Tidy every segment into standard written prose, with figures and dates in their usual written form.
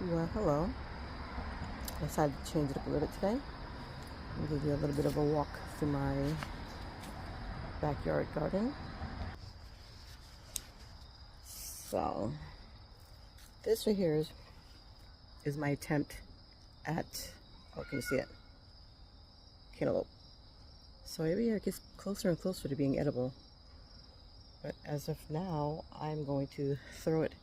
Well, hello. I decided to change it up a little bit today and give you a little bit of a walk through my backyard garden. So, this right here is my attempt at, oh, can you see it? Cantaloupe. So every year it gets closer and closer to being edible. But as of now, I'm going to throw it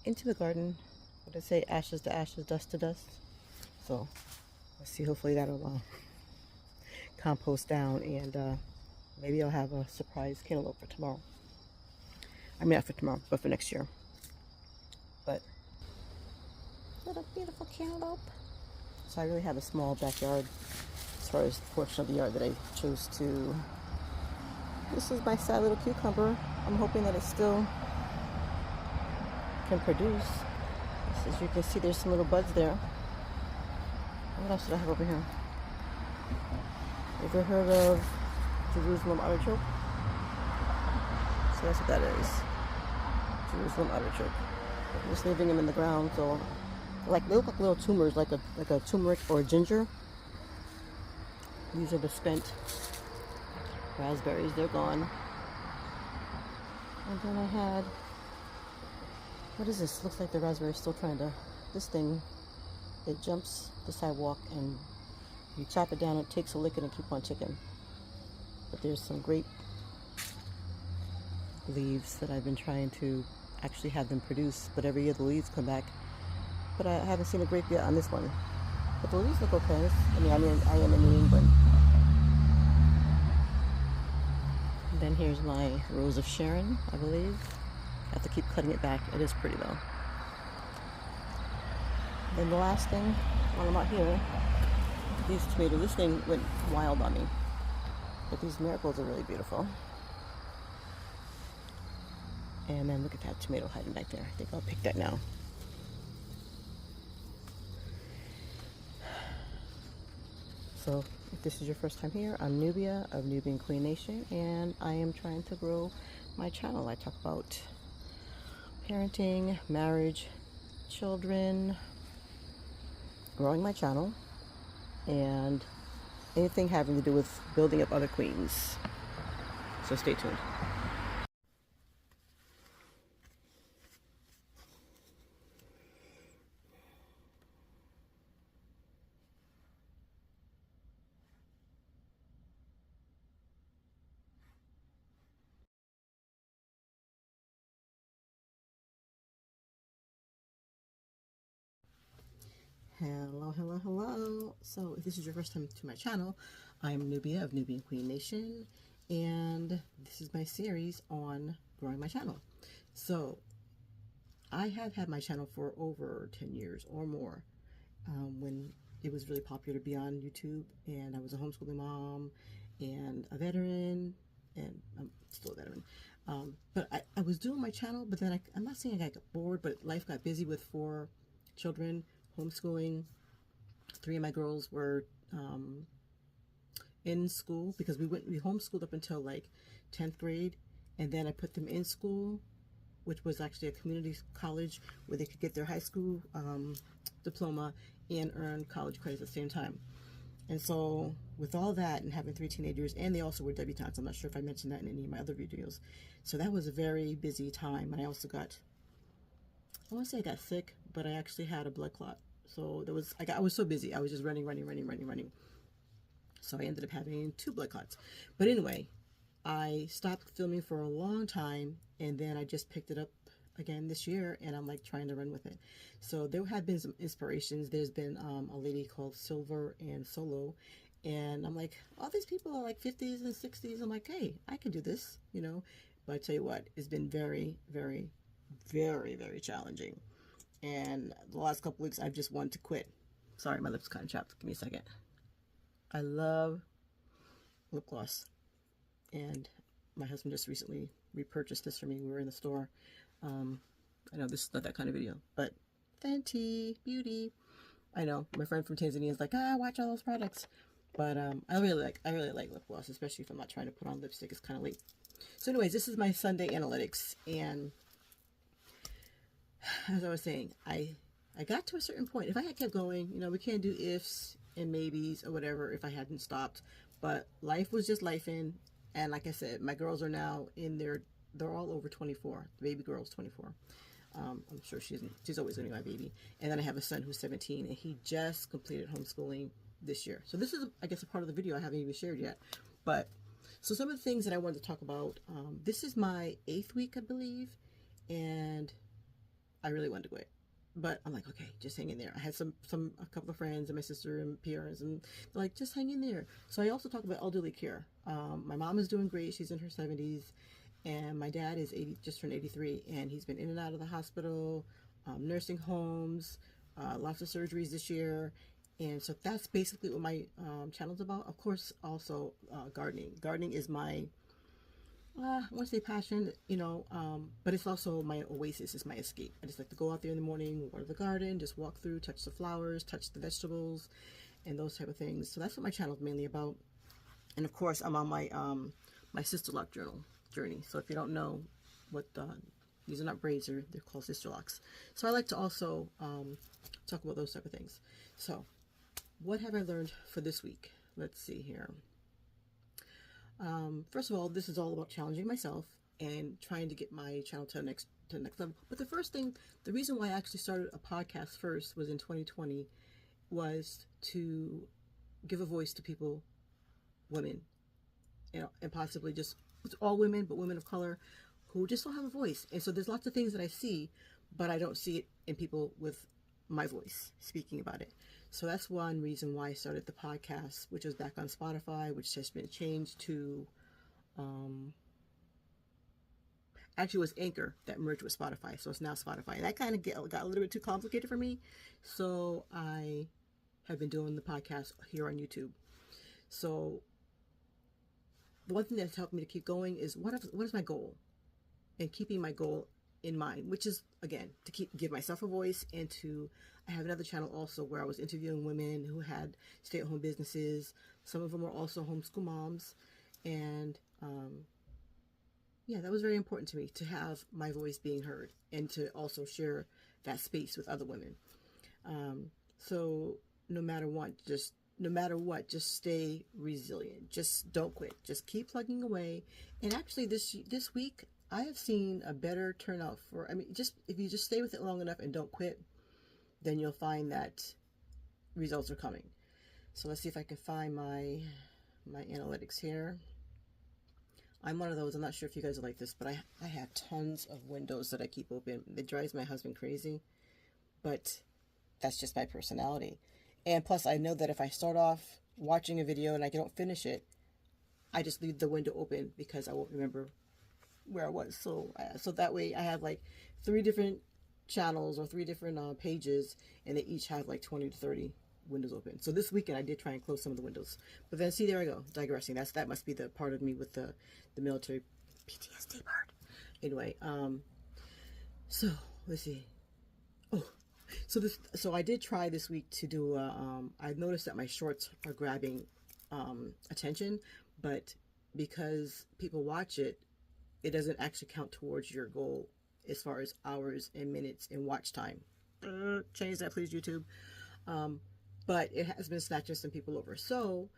into the garden. What did I say? Ashes to ashes, dust to dust. So, let's see. Hopefully that'll compost down, and maybe I'll have a surprise cantaloupe for tomorrow. I mean, not for tomorrow, but for next year. But little beautiful cantaloupe. So I really have a small backyard as far as the portion of the yard that I chose to. This is my sad little cucumber. I'm hoping that it still can produce. As you can see, there's some little buds there. What else did I have over here? Ever heard of Jerusalem artichoke? So that's what that is. Jerusalem artichoke. I'm just leaving them in the ground, so they look like little tumors, like a turmeric or a ginger. These are the spent raspberries. They're gone. And then I had, what is this? Looks like the raspberry is still trying to. This thing, it jumps the sidewalk and you chop it down. It takes a licking and keep on ticking. But there's some great leaves that I've been trying to actually have them produce, but every year the leaves come back. But I haven't seen a grape yet on this one. But the leaves look okay. I am in New England. And then here's my Rose of Sharon, I believe. I have to keep cutting it back. It is pretty though. Then the last thing, while I'm out here, these tomatoes. This thing went wild on me. But these marigolds are really beautiful. And then look at that tomato hiding back there. I think I'll pick that now. So if this is your first time here, I'm Nubia of NubianQueen Nation, and I am trying to grow my channel. I talk about parenting, marriage, children, growing my channel, and anything having to do with building up other queens. So stay tuned. Hello. So if this is your first time to my channel, I'm Nubia of NubianQueen Nation, and this is my series on growing my channel. So I have had my channel for over 10 years or more, when it was really popular to be on YouTube, and I was a homeschooling mom and a veteran, and I'm still a veteran. But I was doing my channel, but then I'm not saying I got bored, but life got busy with 4 children, homeschooling. 3 of my girls were in school, because we homeschooled up until like 10th grade, and then I put them in school, which was actually a community college where they could get their high school diploma and earn college credits at the same time. And so with all that and having 3 teenagers, and they also were debutantes, I'm not sure if I mentioned that in any of my other videos, so that was a very busy time. And I also got, I won't say I got sick, but I actually had a blood clot. So there was, I was so busy. I was just running. So I ended up having 2 blood clots. But anyway, I stopped filming for a long time, and then I just picked it up again this year, and I'm like trying to run with it. So there have been some inspirations. There's been a lady called Silver and Solo, and I'm like, all these people are like 50s and 60s. I'm like, hey, I can do this, you know. But I tell you what, it's been very, very, very, very challenging. And the last couple weeks, I've just wanted to quit. Sorry, my lips kind of chapped. Give me a second. I love lip gloss. And my husband just recently repurchased this for me. We were in the store. I know this is not that kind of video, but Fenty Beauty. I know my friend from Tanzania is like, watch all those products. But I really like lip gloss, especially if I'm not trying to put on lipstick. It's kind of late. So anyways, this is my Sunday analytics, and as I was saying, I I got to a certain point. If I had kept going, you know, we can't do ifs and maybes or whatever if I hadn't stopped. But life was just lifing. And like I said, my girls are now they're all over 24. The baby girl's 24. I'm sure she's always going to be my baby. And then I have a son who's 17, and he just completed homeschooling this year. So this is, I guess, a part of the video I haven't even shared yet. But so some of the things that I wanted to talk about, this is my 8th week, I believe, and I really wanted to quit. But I'm like, okay, just hang in there. I had a couple of friends and my sister and peers, and they're like, just hang in there. So I also talk about elderly care. My mom is doing great. She's in her 70s. And my dad is 80, just turned 83, and he's been in and out of the hospital, nursing homes, lots of surgeries this year. And so that's basically what my channel's about. Of course, also gardening. Gardening is my, I want to say passion, you know, but it's also my oasis, it's my escape. I just like to go out there in the morning, water the garden, just walk through, touch the flowers, touch the vegetables, and those type of things. So that's what my channel is mainly about. And of course, I'm on my my sister lock journey. So if you don't know what these are, not braids, they're called sister locks. So I like to also talk about those type of things. So what have I learned for this week? Let's see here. First of all, this is all about challenging myself and trying to get my channel to the next level. But the first thing, the reason why I actually started a podcast first was in 2020, was to give a voice to people, women, you know, and possibly just all women, but women of color who just don't have a voice. And so there's lots of things that I see, but I don't see it in people with my voice speaking about it. So that's one reason why I started the podcast, which was back on Spotify, which has been changed to, actually it was Anchor that merged with Spotify. So it's now Spotify. And that kind of got a little bit too complicated for me. So I have been doing the podcast here on YouTube. So the one thing that's helped me to keep going is what is my goal, and keeping my goal in mind, which is, again, to give myself a voice, and I have another channel also where I was interviewing women who had stay-at-home businesses. Some of them are also homeschool moms, and yeah, that was very important to me, to have my voice being heard and to also share that space with other women. So no matter what, just stay resilient. Just don't quit. Just keep plugging away. And actually this week, I have seen a better turnout for, I mean, just if you just stay with it long enough and don't quit, then you'll find that results are coming. So let's see if I can find my analytics here. I'm one of those, I'm not sure if you guys are like this, but I have tons of windows that I keep open. It drives my husband crazy, but that's just my personality. And plus, I know that if I start off watching a video and I don't finish it, I just leave the window open because I won't remember where I was. So that way I have like 3 different channels or 3 different pages, and they each have like 20 to 30 windows open. So this weekend I did try and close some of the windows. But then see, there I go, digressing. That must be the part of me with the military PTSD part. Anyway, so let's see. Oh, so I did try this week to do I noticed that my shorts are grabbing attention, but because people watch it, it doesn't actually count towards your goal as far as hours and minutes and watch time. Change that, please, YouTube. But it has been snatching some people over. So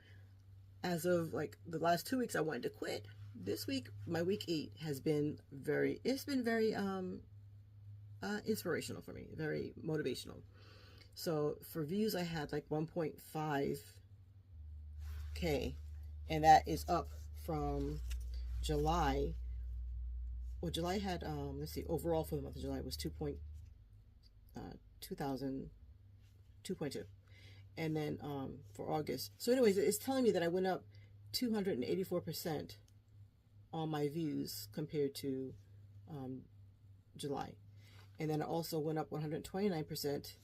as of like the last 2 weeks, I wanted to quit. This week, my week 8 has been very inspirational for me, very motivational. So for views, I had like 1.5K, and that is up from July. Well, July had, let's see, overall for the month of July was 2.2. And then for August. So anyways, it's telling me that I went up 284% on my views compared to July. And then it also went up 129%.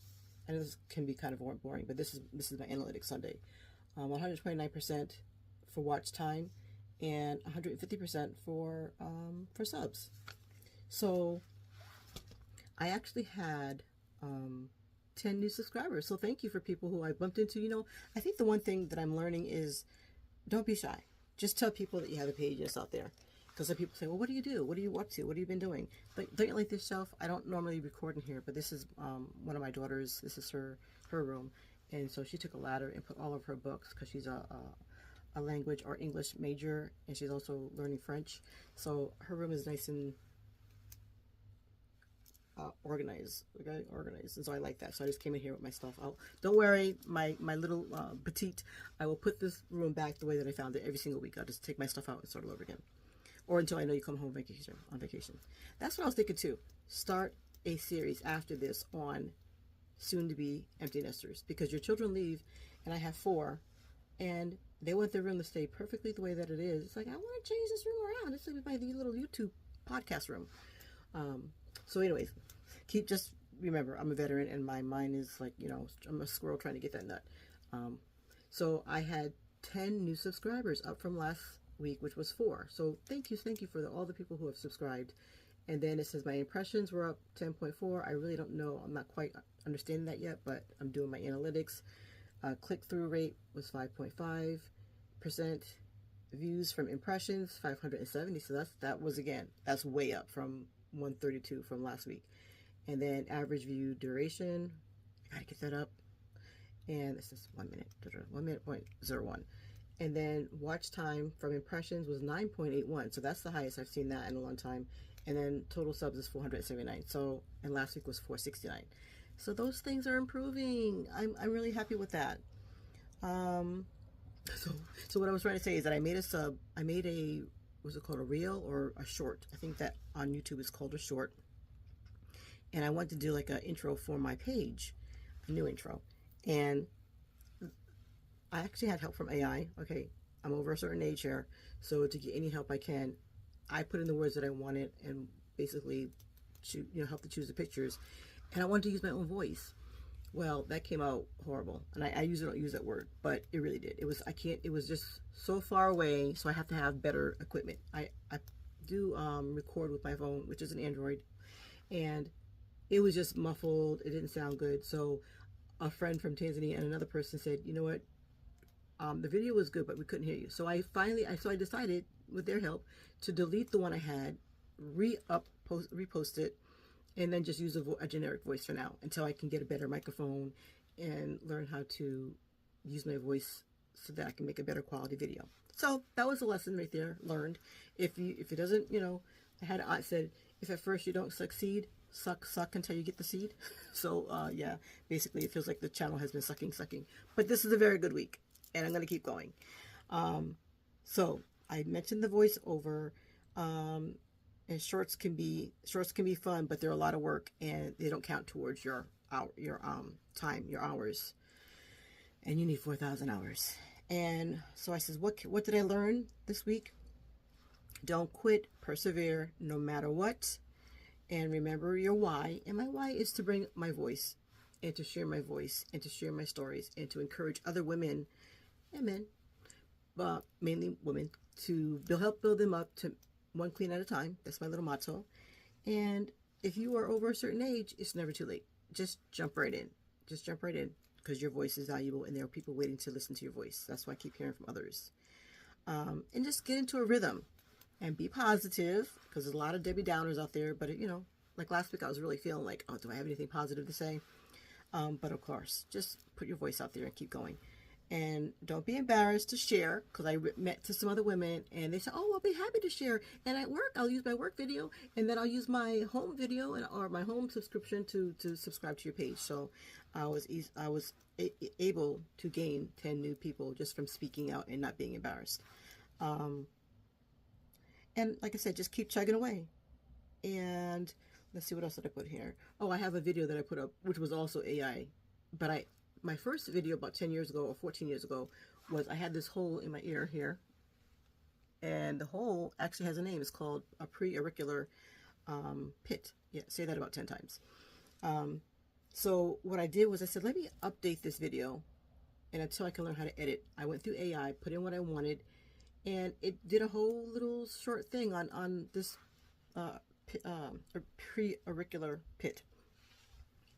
I know this can be kind of boring, but this is my analytics Sunday. 129% for watch time, and 150% for subs. So I actually had 10 new subscribers. So thank you for people who I bumped into. You know, I think the one thing that I'm learning is don't be shy. Just tell people that you have a page that's out there. Because some people say, well, what do you do? What are you up to? What have you been doing? But don't you like this shelf? I don't normally record in here, but this is one of my daughters. This is her room. And so she took a ladder and put all of her books, because she's a language or English major, and she's also learning French. So her room is nice and organized, okay, organized. And so I like that. So I just came in here with my stuff out. Don't worry, my little petite, I will put this room back the way that I found it every single week. I'll just take my stuff out and start all over again. Or until I know you come home on vacation. That's what I was thinking too. Start a series after this on soon-to-be empty nesters, because your children leave, and I have 4, and they want their room to stay perfectly the way that it is. It's like, I want to change this room around. It's like my little YouTube podcast room. So anyways, just remember, I'm a veteran, and my mind is like, you know, I'm a squirrel trying to get that nut. So I had 10 new subscribers up from last week, which was 4. So thank you for all the people who have subscribed. And then it says my impressions were up 10.4. I really don't know. I'm not quite understanding that yet, but I'm doing my analytics. Click-through rate was 5.5%. Views from impressions, 570. So that's way up from 132 from last week. And then average view duration, I gotta get that up. And this is 1 minute, 1 minute.01. And then watch time from impressions was 9.81. So that's the highest I've seen that in a long time. And then total subs is 479. So, and last week was 469. So those things are improving. I'm really happy with that. So what I was trying to say is that I made a what's it called, a reel or a short? I think that on YouTube is called a short. And I wanted to do like an intro for my page, a new intro. And I actually had help from AI. Okay, I'm over a certain age here, so to get any help I can, I put in the words that I wanted and basically, help to choose the pictures. And I wanted to use my own voice. Well, that came out horrible, and I usually don't use that word, but it really did. It was just so far away, so I have to have better equipment. I do record with my phone, which is an Android, and it was just muffled. It didn't sound good. So a friend from Tanzania and another person said, you know what? The video was good, but we couldn't hear you. So I decided, with their help, to delete the one I had, repost it, and then just use a generic voice for now until I can get a better microphone and learn how to use my voice so that I can make a better quality video. So that was a lesson right there, learned. If it doesn't, I said, if at first you don't succeed, suck until you get the seed. So yeah, basically it feels like the channel has been sucking. But this is a very good week, and I'm going to keep going. So I mentioned the voiceover, and shorts can be fun, but they're a lot of work, and they don't count towards your time, your hours, and you need 4,000 hours. And so I says, what did I learn this week? Don't quit, persevere, no matter what, and remember your why. And my why is to bring my voice, and to share my voice, and to share my stories, and to encourage other women and men, but mainly women, to help build them up to one queen at a time. That's my little motto. And if you are over a certain age, it's never too late. Just jump right in. Because your voice is valuable, and there are people waiting to listen to your voice. That's why I keep hearing from others. And just get into a rhythm and be positive, because there's a lot of Debbie Downers out there. But like last week, I was really feeling like, oh, do I have anything positive to say? But of course, just put your voice out there and keep going. And don't be embarrassed to share, because I met to some other women, and they said, oh, I'll be happy to share. And at work, I'll use my work video, and then I'll use my home video or my home subscription to subscribe to your page. So I was able to gain 10 new people just from speaking out and not being embarrassed. And like I said, just keep chugging away. And let's see, what else did I put here? Oh, I have a video that I put up, which was also AI, but my first video about 10 years ago or 14 years ago was I had this hole in my ear here, and the hole actually has a name. It's called a pre-auricular pit. Yeah, say that about 10 times. So what I did was I said, let me update this video, and until I can learn how to edit, I went through AI, put in what I wanted, and it did a whole little short thing on this pre-auricular pit.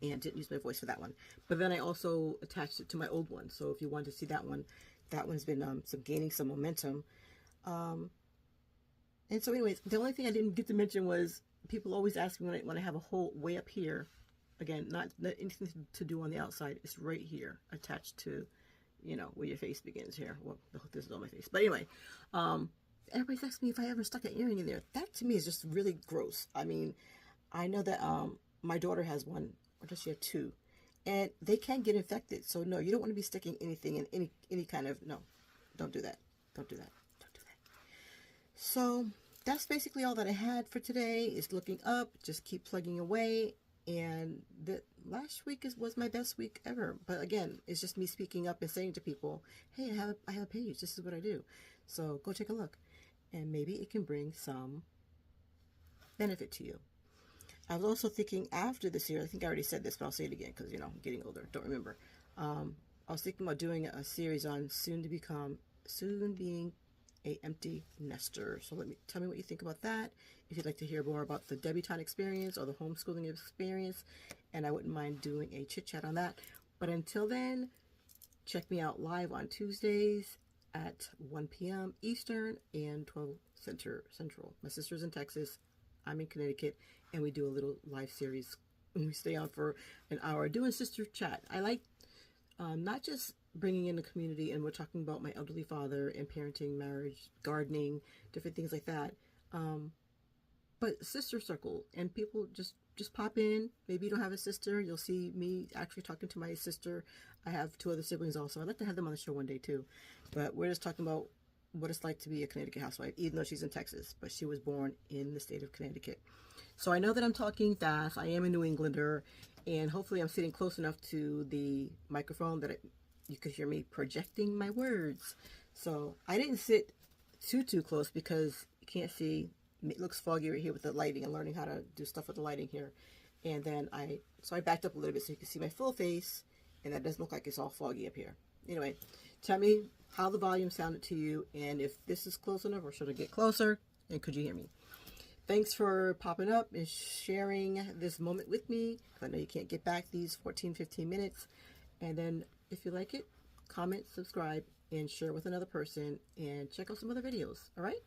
And didn't use my voice for that one. But then I also attached it to my old one. So if you want to see that one, that one's been gaining some momentum. And so anyways, the only thing I didn't get to mention was people always ask me when I have a hole way up here. Again, not anything to do on the outside. It's right here, attached to, you know, where your face begins here. Well, this is on my face. But anyway, everybody's asking me if I ever stuck an earring in there. That to me is just really gross. I mean, I know that my daughter has one, or does she have two? And they can get infected. So no, you don't want to be sticking anything in any kind of, no, don't do that. Don't do that. Don't do that. So that's basically all that I had for today. Is looking up, just keep plugging away. And the last week was my best week ever. But again, it's just me speaking up and saying to people, hey, I have a page. This is what I do. So go take a look. And maybe it can bring some benefit to you. I was also thinking after this year, I think I already said this, but I'll say it again because, you know, I'm getting older. Don't remember. I was thinking about doing a series on soon being a empty nester. So tell me what you think about that. If you'd like to hear more about the debutante experience or the homeschooling experience, and I wouldn't mind doing a chit chat on that. But until then, check me out live on Tuesdays at 1 p.m. Eastern and 12 Central. My sister's in Texas. I'm in Connecticut, and we do a little live series. We stay on for an hour doing sister chat. I like not just bringing in the community, and we're talking about my elderly father and parenting, marriage, gardening, different things like that. But sister circle, and people just pop in. Maybe you don't have a sister. You'll see me actually talking to my sister. I have two other siblings also. I'd like to have them on the show one day too. But we're just talking about what it's like to be a Connecticut housewife, even though she's in Texas, but she was born in the state of Connecticut. So I know that I'm talking fast. I am a New Englander, and hopefully I'm sitting close enough to the microphone that you could hear me projecting my words. So I didn't sit too close because you can't see. It looks foggy right here with the lighting and learning how to do stuff with the lighting here. And then I backed up a little bit so you can see my full face, and that doesn't look like it's all foggy up here. Anyway, tell me how the volume sounded to you, and if this is close enough, or should I get closer, and could you hear me? Thanks for popping up and sharing this moment with me. I know you can't get back these 14-15 minutes. And then if you like it, comment, subscribe, and share with another person, and check out some other videos. All right?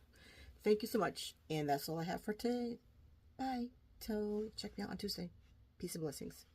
Thank you so much. And that's all I have for today. Bye. Check me out on Tuesday. Peace and blessings.